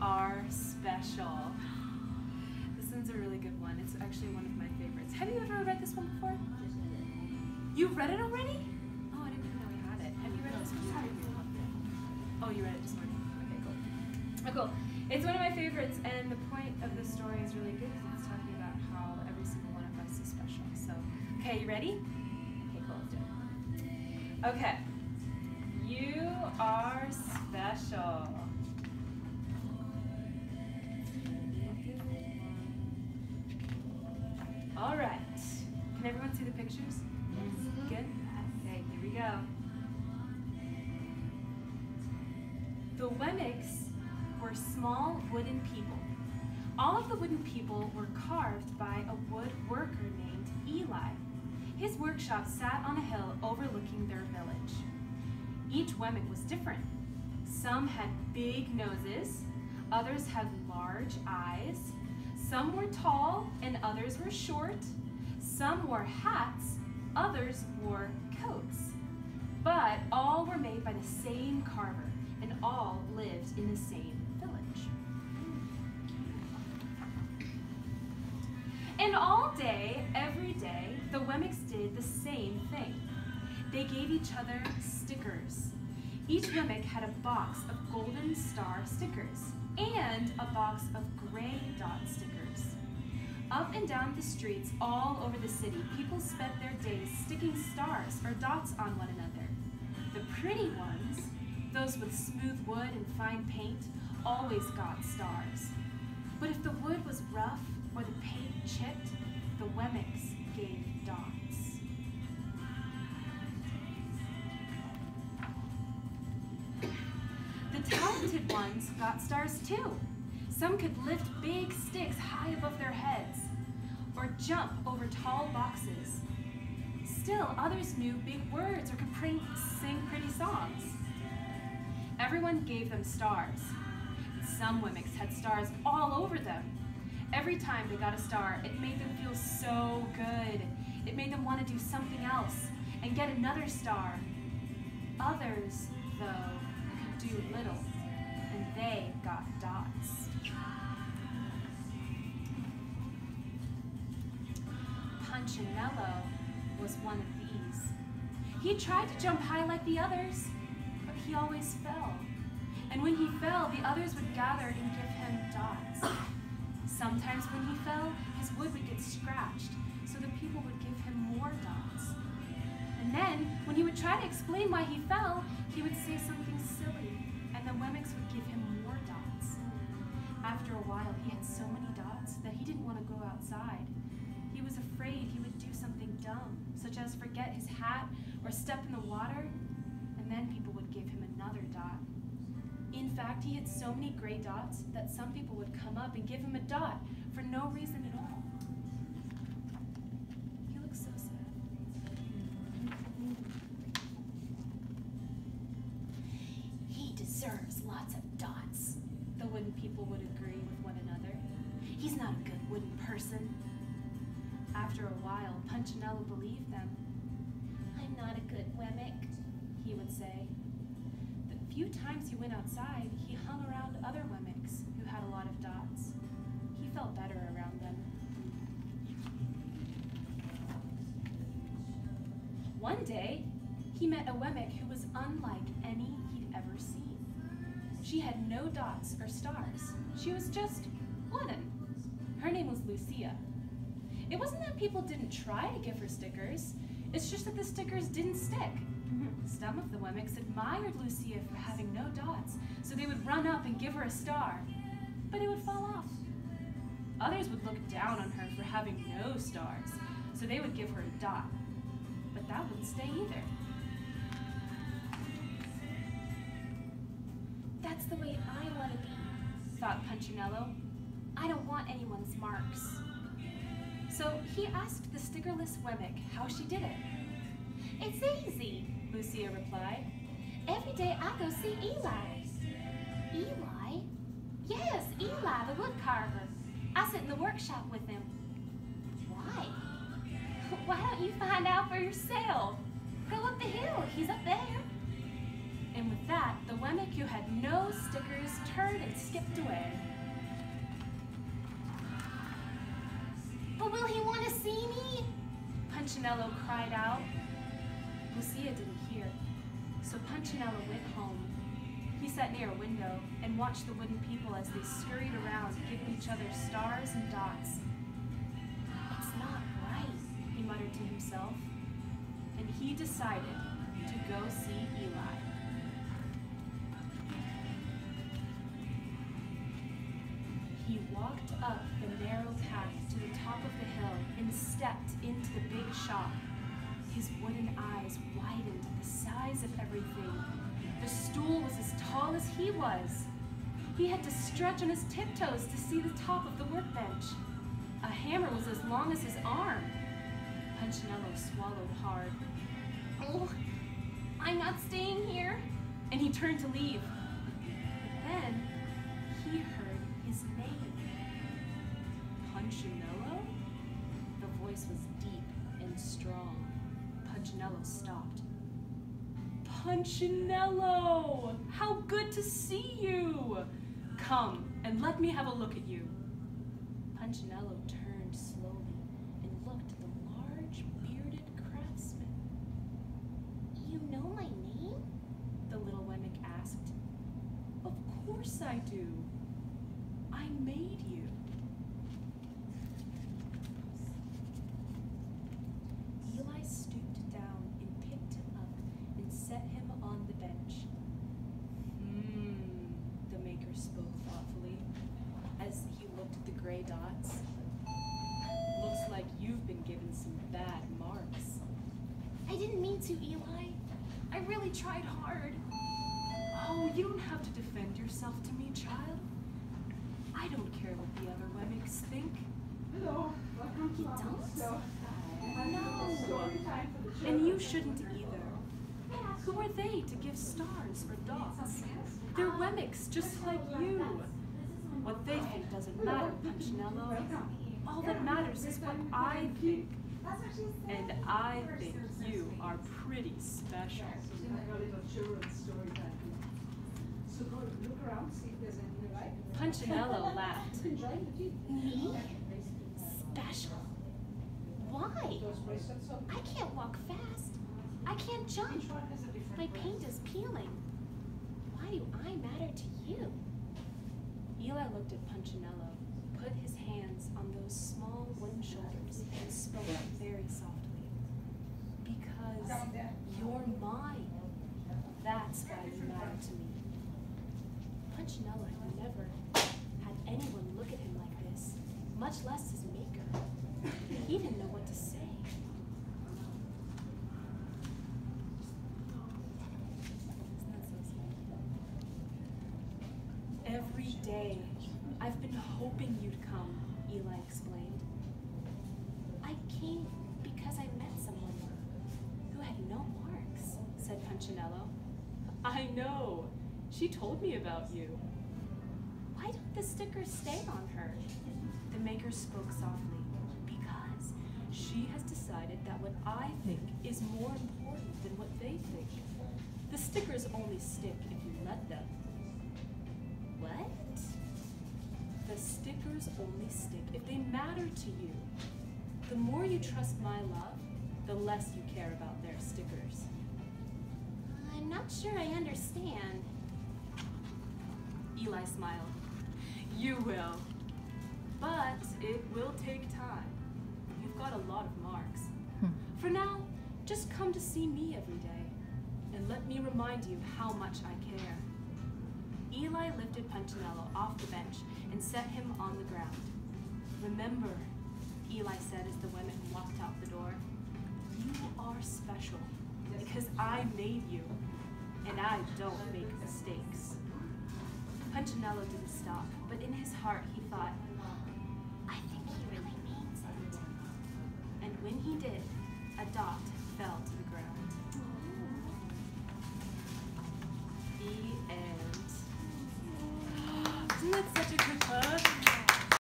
are special. This one's a really good one. It's actually one of my favorites. Have you ever read this one before? You've read it already? Oh, I didn't even know we had it. Have you read this one? Oh, you read it this morning. Okay, cool. Oh, cool. It's one of my favorites, and the point of the story is really good because it's talking about how every single one of us is special. So, okay, you ready? Okay, cool, let's do it. Okay. You are special. All right. Can everyone see the pictures? Yes. Good? Okay, here we go. The Wemmicks were small wooden people. All of the wooden people were carved by a woodworker named Eli. His workshop sat on a hill overlooking their village. Each Wemmick was different. Some had big noses, others had large eyes, some were tall and others were short, some wore hats, others wore coats. But all were made by the same carver, and all lived in the same village. And all day, every day, the Wemmicks did the same thing. They gave each other stickers. Each Wemmick had a box of golden star stickers and a box of gray dot stickers. Up and down the streets all over the city, people spent their days sticking stars or dots on one another. The pretty ones, those with smooth wood and fine paint, always got stars. But if the wood was rough or the paint chipped, the Wemmicks gave dots. The talented ones got stars too. Some could lift big sticks high above their heads or jump over tall boxes. Still, others knew big words or could sing pretty songs. Everyone gave them stars. Some Wemmicks had stars all over them. Every time they got a star, it made them feel so good. It made them want to do something else and get another star. Others, though, could do little, and they got dots. Punchinello was one of these. He tried to jump high like the others, but he always fell. And when he fell, the others would gather and give him dots. Sometimes when he fell, his wood would get scratched, so the people would give him more dots. And then, when he would try to explain why he fell, he would say something silly, and the Wemmicks would give him more dots. After a while, he had so many dots that he didn't want to go outside. He was afraid he would do something dumb, such as forget his hat or step in the water, and then people would give him another dot. In fact, he had so many gray dots that some people would come up and give him a dot for no reason at all. He looks so sad. He deserves lots of dots, the wooden people would agree with one another. He's not a good wooden person. After a while, Punchinello believed them. I'm not a good Wemmick, he would say. The few times he went outside, he hung around other Wemmicks who had a lot of dots. He felt better around them. One day, he met a Wemmick who was unlike any he'd ever seen. She had no dots or stars. She was just wooden. Her name was Lucia. It wasn't that people didn't try to give her stickers, it's just that the stickers didn't stick. Some of the Wemmicks admired Lucia for having no dots, so they would run up and give her a star, but it would fall off. Others would look down on her for having no stars, so they would give her a dot, but that wouldn't stay either. That's the way I want to be, thought Punchinello. I don't want anyone's marks. So he asked the stickerless Wemmick how she did it. It's easy, Lucia replied. Every day I go see Eli. Eli? Yes, Eli, the wood carver. I sit in the workshop with him. Why? Why don't you find out for yourself? Go up the hill, he's up there. And with that, the Wemmick who had no stickers turned and skipped away. But will he want to see me? Punchinello cried out. Lucia didn't hear, so Punchinello went home. He sat near a window and watched the wooden people as they scurried around, giving each other stars and dots. It's not right, He muttered to himself, and he decided to go see Eli. He walked up the narrow path to the top of the hill and stepped into the big shop. His wooden eyes widened at the size of everything. The stool was as tall as he was. He had to stretch on his tiptoes to see the top of the workbench. A hammer was as long as his arm. Punchinello swallowed hard. Oh, I'm not staying here. And he turned to leave. But then he heard his name. Punchinello? The voice was deep and strong. Punchinello stopped. Punchinello! How good to see you! Come and let me have a look at you. Punchinello turned slowly and looked at the large, bearded craftsman. You know my name? The little Wemmick asked. Of course I do. I made you. Eli stooped down and picked him up and set him on the bench. The maker spoke thoughtfully as he looked at the gray dots. Looks like you've been given some bad marks. I didn't mean to, Eli. I really tried hard. Oh, you don't have to defend yourself to me, child. I don't care what the other Wemmicks think. Hello, welcome to You our don't? bookstore. No. Story time for the children. And you shouldn't either. Who are they to give stars or dots? They're Wemmicks, just like you. What they think doesn't matter, Punchinello. All that matters is what I think. And I think you are pretty special. So we have a little children's story time. So go look around, see if there's anything you like. Punchinello laughed. Enjoy the tea. Me? Special? Why? Those bracelets are. I can't walk fast. I can't jump. Each one has a different My bracelet. paint is peeling. Why do I matter to you? Eli looked at Punchinello, put his hands on those small wooden shoulders, and spoke very softly. Because Down there. you're mine. That's why you matter to me. Punchinello had never had anyone look at him like this, much less his maker. He didn't know what to say. Isn't that so sad? Every day, I've been hoping you'd come, Eli explained. I came because I met someone who had no marks. Said Punchinello. I know. She told me about you. Why don't the stickers stay on her? The maker spoke softly. Because she has decided that what I think is more important than what they think. The stickers only stick if you let them. What? The stickers only stick if they matter to you. The more you trust my love, the less you care about their stickers. I'm not sure I understand. Eli smiled. You will. But it will take time. You've got a lot of marks. For now, just come to see me every day. And let me remind you how much I care. Eli lifted Punchinello off the bench and set him on the ground. Remember, Eli said as the women walked out the door, you are special because I made you, and I don't make mistakes. Punchinello didn't stop, but in his heart he thought, I think he really means it. and when he did, a dot